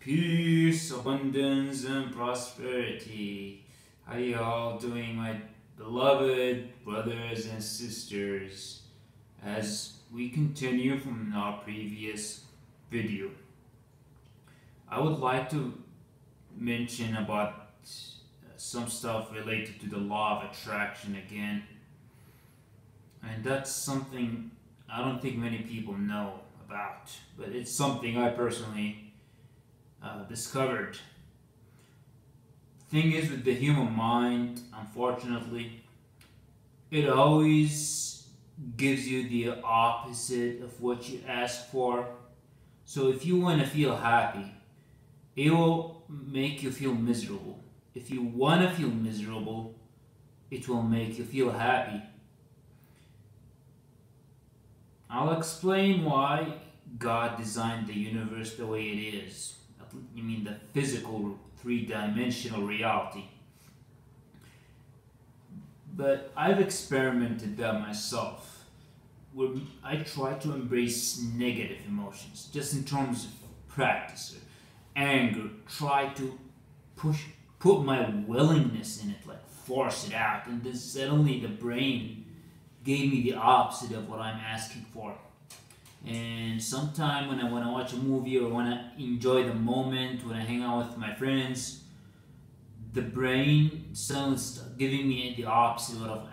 Peace, abundance, and prosperity. How you all doing, my beloved brothers and sisters? As we continue from our previous video, I would like to mention about some stuff related to the law of attraction again. And that's something I don't think many people know about, but it's something I personally discovered. Thing is, with the human mind, unfortunately, it always gives you the opposite of what you ask for. So if you want to feel happy, it will make you feel miserable. If you want to feel miserable, it will make you feel happy. I'll explain why God designed the universe the way it is. You mean the physical three-dimensional reality. But I've experimented that myself, where I try to embrace negative emotions, just in terms of practice, or anger, try to put my willingness in it, like force it out, and then suddenly the brain gave me the opposite of what I'm asking for. And sometime when I want to watch a movie or want to enjoy the moment, when I hang out with my friends, the brain suddenly starts giving me the opposite of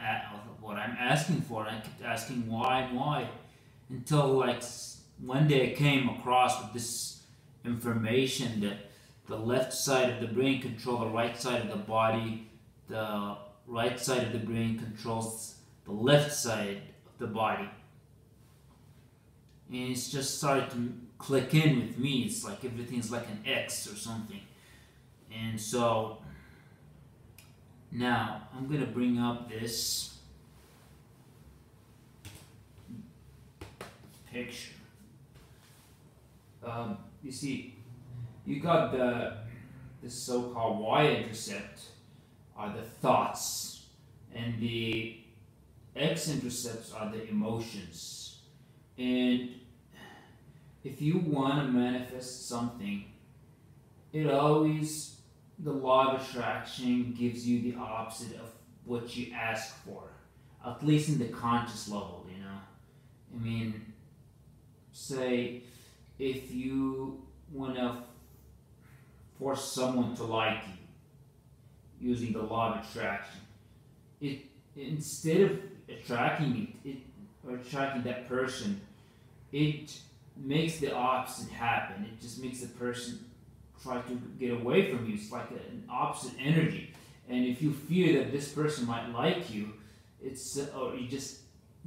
what I'm asking for. And I kept asking why and why, until like one day I came across with this information that the left side of the brain controls the right side of the body, the right side of the brain controls the left side of the body. And it's just started to click in with me. It's like everything's like an X or something. And so now I'm gonna bring up this picture. You see, you got the so-called y-intercept are the thoughts, and the x-intercepts are the emotions. And if you want to manifest something, it always, the law of attraction gives you the opposite of what you ask for, at least in the conscious level, you know. I mean, say if you want to force someone to like you using the law of attraction, it, instead of attracting it or attracting that person, it makes the opposite happen. It just makes the person try to get away from you. It's like an opposite energy. And if you fear that this person might like you, or you just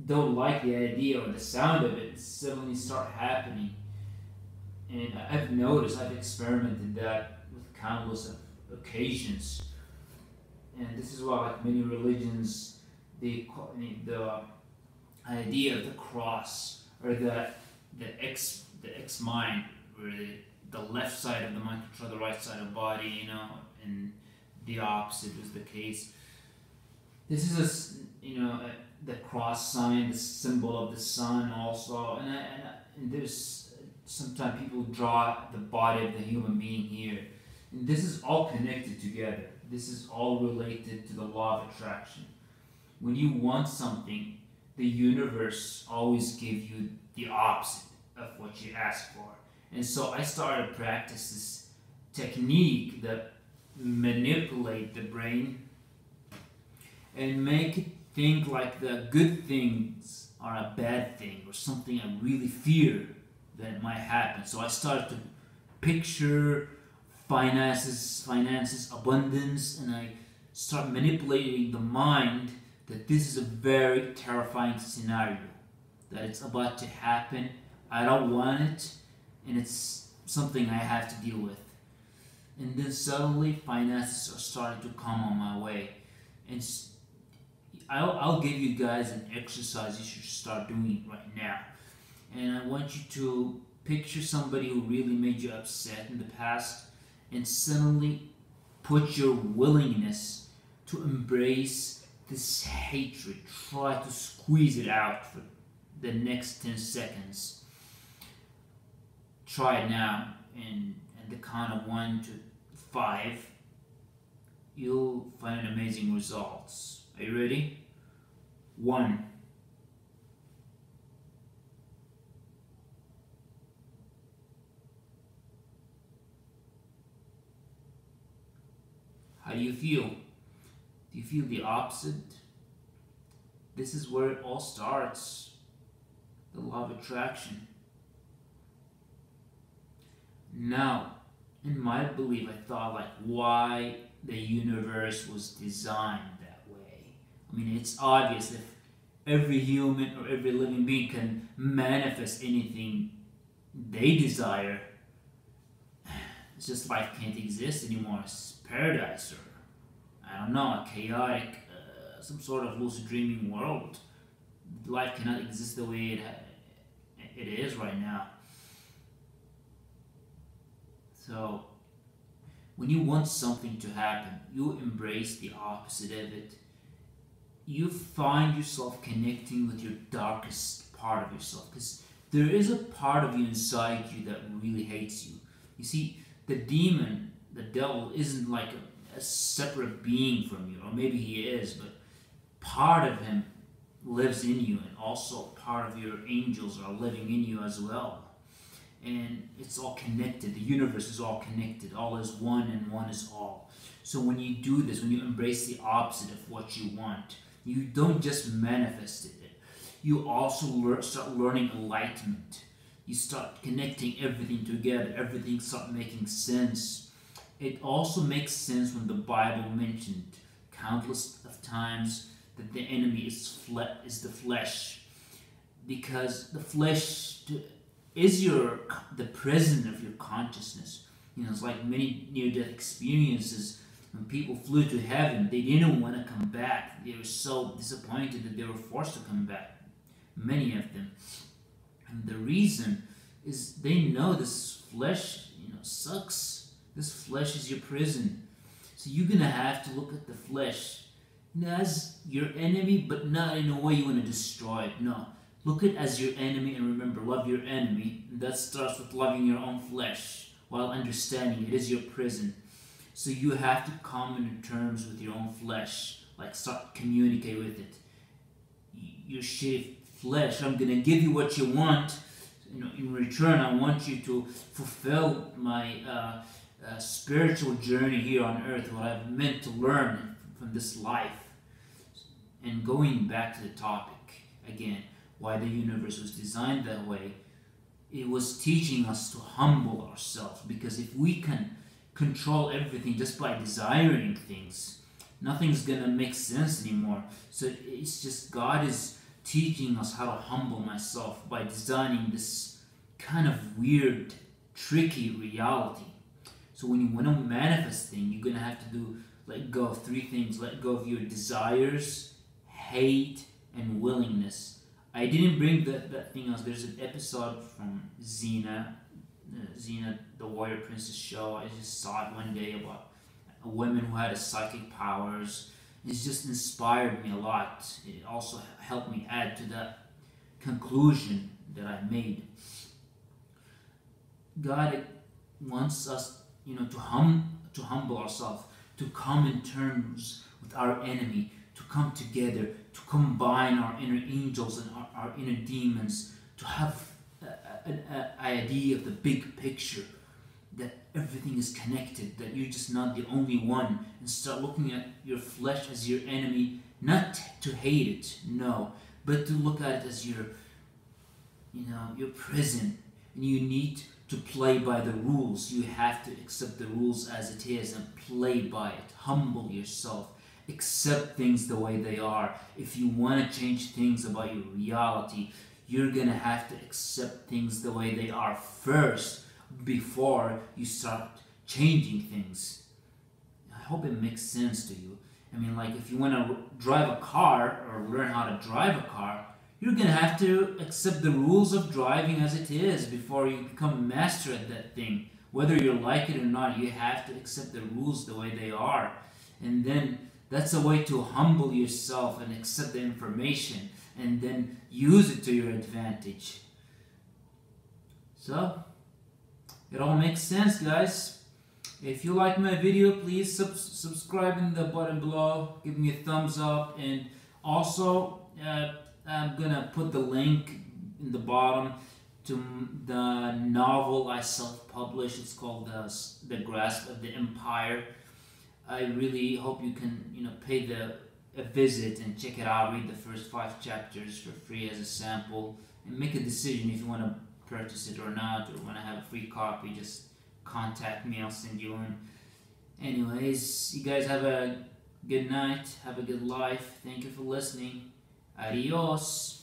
don't like the idea or the sound of it, suddenly start happening. And I've noticed, I've experimented that with countless occasions. And this is why, like many religions, the idea of the cross, or the X mind, where the left side of the mind controls the right side of the body, you know, and the opposite is the case. This is the cross sign, the symbol of the sun, also, and there's sometimes people draw the body of the human being here, and this is all connected together. This is all related to the law of attraction. When you want something, the universe always gives you the opposite of what you ask for. And so I started to practice this technique that manipulate the brain and make it think like the good things are a bad thing or something I really fear that it might happen. So I started to picture finances, abundance, and I start manipulating the mind that this is a very terrifying scenario, that it's about to happen. I don't want it, and it's something I have to deal with. And then suddenly finances are starting to come on my way. And I'll give you guys an exercise you should start doing right now. And I want you to picture somebody who really made you upset in the past, and suddenly put your willingness to embrace this hatred. Try to squeeze it out for the next 10 seconds. Try it now, and at the count of 1 to 5, you'll find amazing results. Are you ready? 1. How do you feel? Do you feel the opposite? This is where it all starts. The law of attraction. Now, in my belief, I thought like why the universe was designed that way. I mean, it's obvious if every human or every living being can manifest anything they desire, it's just life can't exist anymore. It's paradise, or I don't know, a chaotic, some sort of lucid dreaming world. Life cannot exist the way it is right now. So, when you want something to happen, you embrace the opposite of it. You find yourself connecting with your darkest part of yourself, because there is a part of you inside you that really hates you. You see, the demon, the devil, isn't like a separate being from you, or maybe he is, but part of him lives in you, and also part of your angels are living in you as well. And it's all connected. The universe is all connected. All is one and one is all. So when you do this, when you embrace the opposite of what you want, you don't just manifest it. You also start learning enlightenment. You start connecting everything together. Everything starts making sense. It also makes sense when the Bible mentioned countless of times that the enemy is the flesh, because the flesh is the prison of your consciousness. You know, it's like many near-death experiences. When people flew to heaven, they didn't want to come back. They were so disappointed that they were forced to come back. Many of them. And the reason is they know this flesh, sucks. This flesh is your prison. So you're going to have to look at the flesh as your enemy, but not in a way you want to destroy it. No. Look at it as your enemy, and remember, love your enemy. That starts with loving your own flesh, while understanding it is your prison. So you have to come into terms with your own flesh, like start communicate with it. Your shitty flesh, I'm gonna give you what you want. In return, I want you to fulfill my spiritual journey here on earth, what I've meant to learn from this life. And going back to the topic again, why the universe was designed that way, it was teaching us to humble ourselves, because if we can control everything just by desiring things, nothing's gonna make sense anymore. So it's just God is teaching us how to humble myself by designing this kind of weird, tricky reality. So when you want to manifest things, you're gonna have to let go of 3 things. Let go of your desires, hate, and willingness. I didn't bring that thing else. There's an episode from Xena, the Warrior Princess show. I just saw it one day about a woman who had psychic powers. It's just inspired me a lot. It also helped me add to that conclusion that I made. God wants us, to humble ourselves, to come in terms with our enemy, to come together, to combine our inner angels and our inner demons, to have an idea of the big picture, that everything is connected, that you're just not the only one, and start looking at your flesh as your enemy, not to hate it, no, but to look at it as your prison, and you need to play by the rules. You have to accept the rules as it is and play by it. Humble yourself. Accept things the way they are. If you want to change things about your reality, you're going to have to accept things the way they are first before you start changing things. I hope it makes sense to you. I mean, like if you want to drive a car or learn how to drive a car, you're going to have to accept the rules of driving as it is before you become master at that thing. Whether you like it or not, you have to accept the rules the way they are. And then that's a way to humble yourself and accept the information and then use it to your advantage. So, It all makes sense, guys. If you like my video, please subscribe in the button below. Give me a thumbs up, and also I'm gonna put the link in the bottom to the novel I self-published. It's called The Grasp of the Empire. I really hope you can, pay a visit and check it out. Read the first 5 chapters for free as a sample, and make a decision if you want to purchase it or not, or want to have a free copy. Just contact me. I'll send you one. Anyways, you guys have a good night. Have a good life. Thank you for listening. Adios.